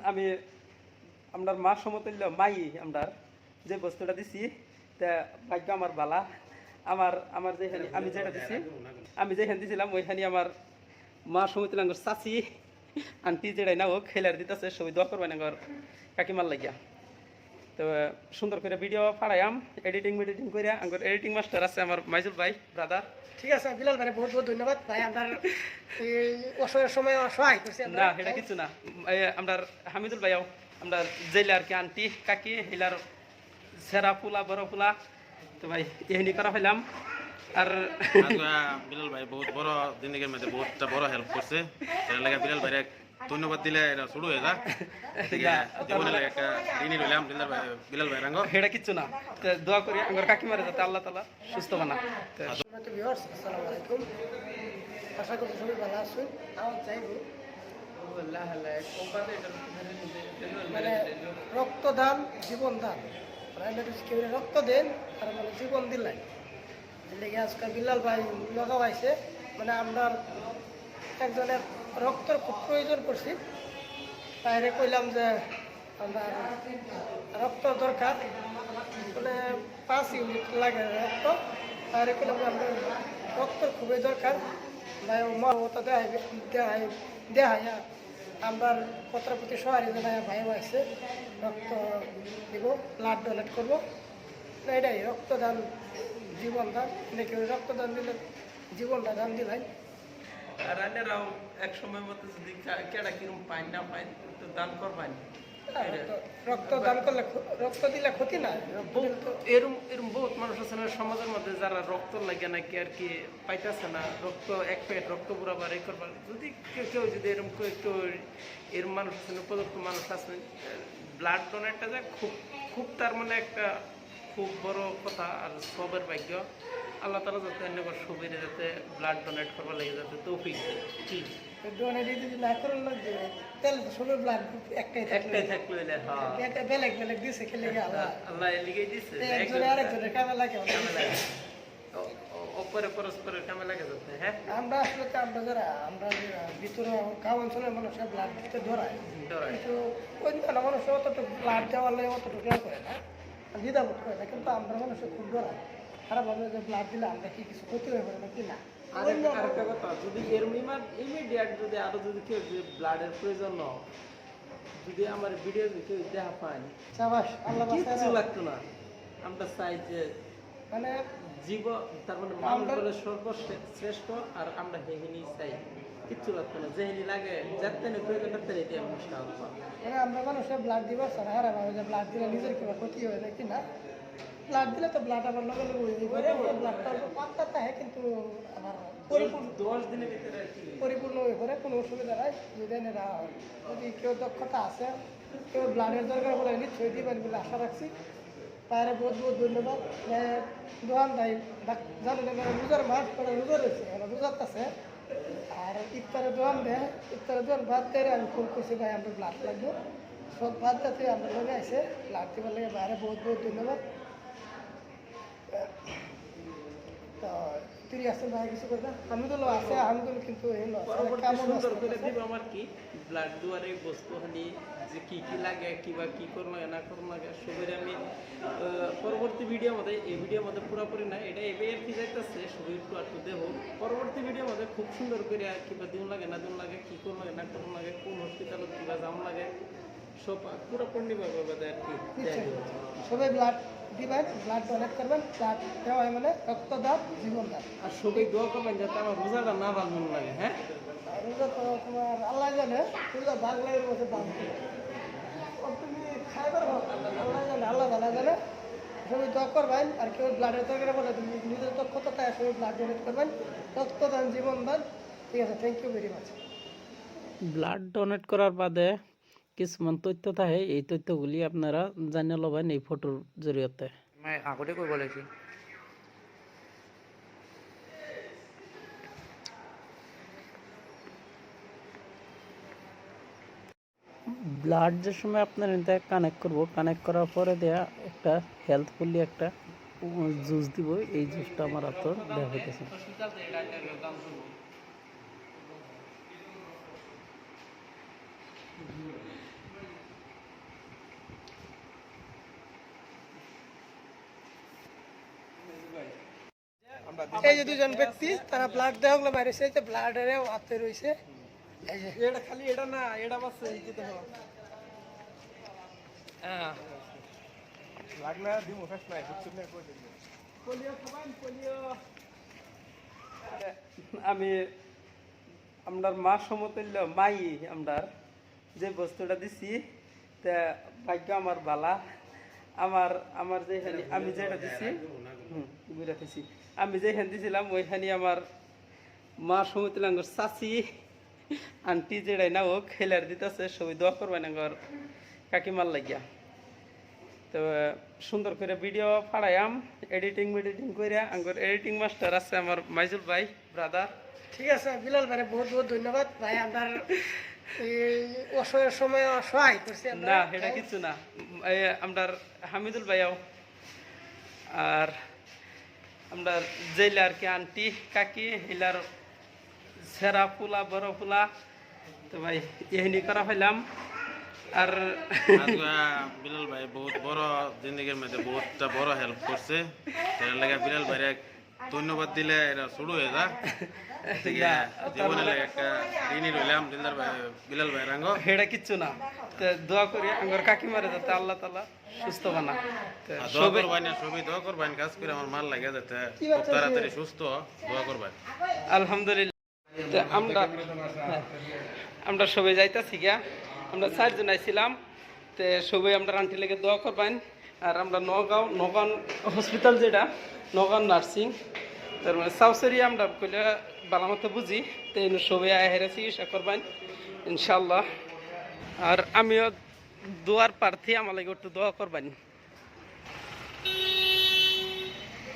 আমি আপনার মা সমতুল্য মাই আপনার যে বস্তুটা দিছি তা ভাগ্য আমার বালা আমার আমার যেখানে আমি যেটা দিছি আমি যেখানে দিছিলাম ওইখানে আমার মা সমতুল্য চাচি আন্টি যেটাই না হোক খেলার দিতেছে সবই দোয়া করবেন আমার কাকিমার লাগিয়া। তো সুন্দর করে ভিডিও পাঠাইয়াম এডিটিং করে আমার এডিটিং মাস্টার আছে আমার মাইজুল ভাই ব্রাদার। ঠিক আছে বিলাল ভাই বহুত বহুত ধন্যবাদ ভাই আপনার এই অসহায় সময় সহায় করছে না এটা কিছু না আপনার হামিদুল ভাইও আমরা জেলে আর কি আন্টি কাকি হিলার সেরা ফুলা বড় ফুলা তো ভাই এখানি করা হইলাম। আর বিলাল ভাই বহুত বড় জিন্দগির মধ্যে বহুত বড় হেল্প করছে এর লাগে বিলাল ভাই ধন্যবাদ দিলে এটা শুরু হয়ে যা জীবনে লাগে একটা ঋণী রইলাম বিলাল ভাই রাঙ্গ এটা কিছু না দোয়া করি আমার কাকিমারে যাতে আল্লাহ তাআলা সুস্থ বানা। আসসালামু আলাইকুম আশা করি সবাই ভালো আছেন। আমার চাইবো মানে রক্তদান জীবনদান কেউ রক্ত দেন আর মানে জীবন দিলাই লেগে আজকে বিলাল ভাই লাগাইছে মানে আমরা একজনের রক্তের খুব প্রয়োজন করছি বাইরে কইলাম যে আমরা রক্ত দরকার মানে 5 ইউনিট লাগে রক্ত বাইরে কইলাম যে আমরা রক্তের খুবই দরকার ভাই মতো দেখাই আমরা পত্র প্রতি সহারি জানাই ভাইও আছে রক্ত দিব ব্লাড ডোনেট করবো এটাই রক্তদান জীবনদান নাকি রক্তদান দিলে জীবনটা দান দিলাই রান্নারাও এক সময় মতো যদি কেডা কিরম পাই না পাই তো দান করবাই রক্ত দান করলে রক্ত দিলে ক্ষতি না এরম এরম বহুত মানুষ আছে না সমাজের মধ্যে যারা রক্ত লাগে নাকি আর কি পাইতেছে না রক্ত এক প্যাকেট রক্ত পুরাবার এই করবার যদি কেউ যদি এরম কেউ এরম মানুষ আছে না উপযুক্ত মানুষ আছে ব্লাড ডোনেটটা যায় খুব খুব তার মানে একটা খুব বড় কথা আর সবের ভাগ্য আল্লাহ তাআলা যাতে অন্য সবের যাতে ব্লাড ডোনেট করবার লাগে যাতে তৌফিক দেয় ঠিক ডোনেট যদি না করার লাগবে তাহলে তো সবের ব্লাড একটাই থাকলে হ্যাঁ এটা বেলেগ বেলেগ দিছে খেলে আল্লাহ আল্লাহ লিখে দিছে একজনে আরেকজনের কামে লাগে অপরে পরস্পরের কামে লাগে যাতে হ্যাঁ আমরা আসলে তো আমরা যারা আমরা ভিতরে গাঁও অঞ্চলের মানুষের ব্লাড দিতে ধরায় কিন্তু অন্য মানুষের অতটুকু ব্লাড দেওয়ার লাগে অতটুকু করে না দ্বিধাবোধ করে না কিন্তু আমরা মানুষের খুব ধরায় খারাপ ভাবে যে ব্লাড দিলে আমরা কি কিছু ক্ষতি হয়ে পড়ে নাকি না আরেকটা কথা যদি এর ইমিডিয়েট যদি আরো যদি কেউ ব্লাডের প্রয়োজন যদি আমার ভিডিও কেউ দেখা পায় সাবাস আল্লাহ কিছু লাগতো না আমরা চাই যে মানে জীবন তার মানে মানুষ বলে সর্বশ্রেষ্ঠ আর আমরা হেহিনি চাই কিচ্ছু লাগতো না যেহিনি লাগে যাতে প্রয়োজন করতে এটি আমি সাহায্য মানে আমরা মানুষের ব্লাড দিব সারা হারা ভাবে যে ব্লাড দিলে নিজের কিবা ক্ষতি হয় নাকি না ব্লাড দিলে তো ব্লাড আবার লগে লগে ব্লাডটা পাত্তা থাকে কিন্তু আবার পরিপূর্ণ 10 দিনের ভিতরে পরিপূর্ণ হয়ে পড়ে কোনো অসুবিধা নাই যদি এরা যদি কেউ দক্ষতা আছে কেউ ব্লাডের দরকার বলে নিশ্চয়ই দিবেন বলে আশা রাখছি তাহলে বহুত বহুত ধন্যবাদ দোকান ভাই জানেন রোজার মাস করে রোজা রয়েছে রোজার আছে আর ইফতারের দোকান দেয় ইফতারের দোকান বাদ দিয়ে আমি ফোন করছি ভাই আমরা ব্লাড লাগবো সব বাদ দিতে আমরা লগে আসে ব্লাড দিবার লাগে বাইরে বহুত বহুত ধন্যবাদ। তো তুই আসছেন ভাই কিছু করবে হামিদুল আছে হামিদুল কিন্তু সুন্দর করে দিব আমার কি ব্লাড দুয়ারে বস্তু হানি যে কি কি লাগে কিবা কি করবো না করবো লাগে সবের আমি পরবর্তী ভিডিও মধ্যে এই ভিডিও মধ্যে পুরোপুরি না এটা এবার কি যাইতেছে সবাই একটু একটু দেবো পরবর্তী ভিডিও মধ্যে খুব সুন্দর করে কিবা দিন লাগে না দিন লাগে কি করবো না করবো লাগে কোন হসপিটালে কিবা জাম লাগে সব পুরো পূর্ণিমাভাবে আর কি সবাই ব্লাড দিবেন ব্লাড ডোনেট করবেন ব্লাড দেওয়া হয় মানে রক্তদান জীবনদান আর সবাই দোয়া করবেন যাতে আমার রোজাটা না ভালো মন লাগে হ্যাঁ রোজা তো তোমার আল্লাহ জানে রোজা বাংলার মধ্যে দাম তুমি খাইবার আল্লাহ জানে আল্লাহ ভালো জানে সবাই দোয়া করবেন আর কেউ ব্লাডের দরকার বলে তুমি নিজের দক্ষতা সবাই ব্লাড ডোনেট করবেন রক্তদান জীবনদান ঠিক আছে thank you very much. Blood donate করার বাদে কিছুমান তথ্য থাকে এই তথ্যগুলি আপনারা জানিয়ে লবেন এই ফটোর জরিয়তে আগতে কই বলেছি ব্লাড যে সময় আপনার এটা কানেক্ট করার পরে দেয়া একটা হেলথফুলি একটা জুস দিব এই জুসটা আমার হাতে দেওয়া হইতেছে এই যে দুজন ব্যক্তি তারা ব্লাড দেওয়া হলো বাইরেছে, এই যে ব্লাডের হাতে রয়েছে। এই যে এটা খালি এটা না, এটা বাস এই যে দেখো লাগনা দিমু ফেস নাই বুঝছেন না কই দিন পোলিও খাবান পোলিও। আমি আমরার মা সমতুল্য মাই আমরার যে বস্তুটা দিছি তা ভাগ্য আমার বালা। আমার আমার যেখানে আমি যেটা দিছি বুঝা দিছি, আমি যেখানে দিছিলাম ওইখানে আমার মা সমতুল্য আঙ্গর চাচি আন্টি যেটাই না ও খেলার দিতেছে, সবাই দোয়া করবেন আঙ্গর কাকিমার লাগিয়া। তো সুন্দর করে ভিডিও পাঠাইয়াম এডিটিং করে। আঙ্গর এডিটিং মাস্টার আছে আমার মাইজুল ভাই ব্রাদার। ঠিক আছে বিলাল ভাই, বহুত বহুত ধন্যবাদ ভাই। আপনার এই অসহায়ের সময় সহায় করছে না এটা কিছু না, আমরা হামিদুল ভাইয়াও আর আমরা জেলা আর কি আন্টি কাকি হিলার সেরা ফুলা বড় ফুলা। তো ভাই এহিনি করা ফেলাম। আর আজকে বিলাল ভাই বহুত বড় জিন্দগির মধ্যে বহুতটা বড় হেল্প করছে, এর লাগে বিলাল ভাই ধন্যবাদ দিলে এটা শুরু হয়ে যা। জীবনে লাগে একটা ঋণী রইলাম বিলাল ভাই রাঙ্গ। এটা কিচ্ছু না, তো দোয়া করি আঙ্গর কাকিমারে যাতে আল্লাহ তাআলা সুস্থ বানা। দোয়া করবেন না, সবই দোয়া করবেন, কাজ করে আমার মাল লাগে যাতে খুব তাড়াতাড়ি সুস্থ দোয়া করবেন। আলহামদুলিল্লাহ। তো আমরা সবাই যাইতাছি গিয়া, আমরা 4 জন আইছিলাম। তো সবাই আমরা আন্টি লেগে দোয়া করবেন। আর আমরা নগাঁও হসপিটাল যেটা নগাঁও নার্সিং তার মানে সাউসারি আমরা কইলে ভালো মতো বুঝি, তো সবাই আহেরা চিকিৎসা করবেন ইনশাল্লাহ। আর আমিও দোয়ার প্রার্থী, আমার লাগে একটু দোয়া করবেন।